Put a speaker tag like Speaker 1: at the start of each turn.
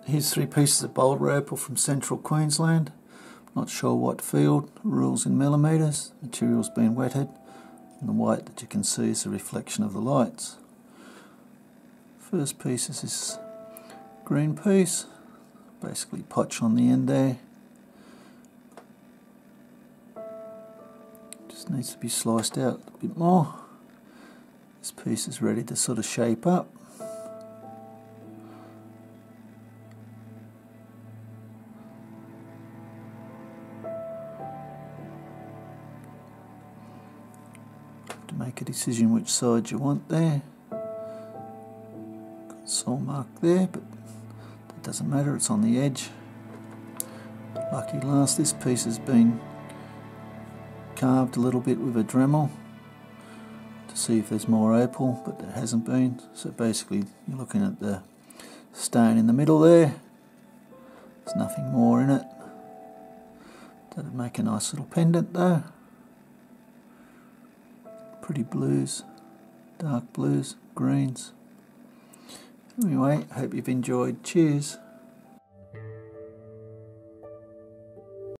Speaker 1: Here's 3 pieces of Boulder Opal from central Queensland. Not sure what field, rules in millimetres, material's been wetted, and the white that you can see is the reflection of the lights. First piece is this green piece, basically potch on the end there. Just needs to be sliced out a bit more. This piece is ready to sort of shape up. To make a decision which side you want there. Got a saw mark there, but that doesn't matter, it's on the edge. Lucky last, this piece has been carved a little bit with a Dremel to see if there's more opal, but there hasn't been. So basically you're looking at the stone in the middle there. There's nothing more in it. That'd make a nice little pendant though. Pretty blues, dark blues, greens. Anyway, hope you've enjoyed. Cheers.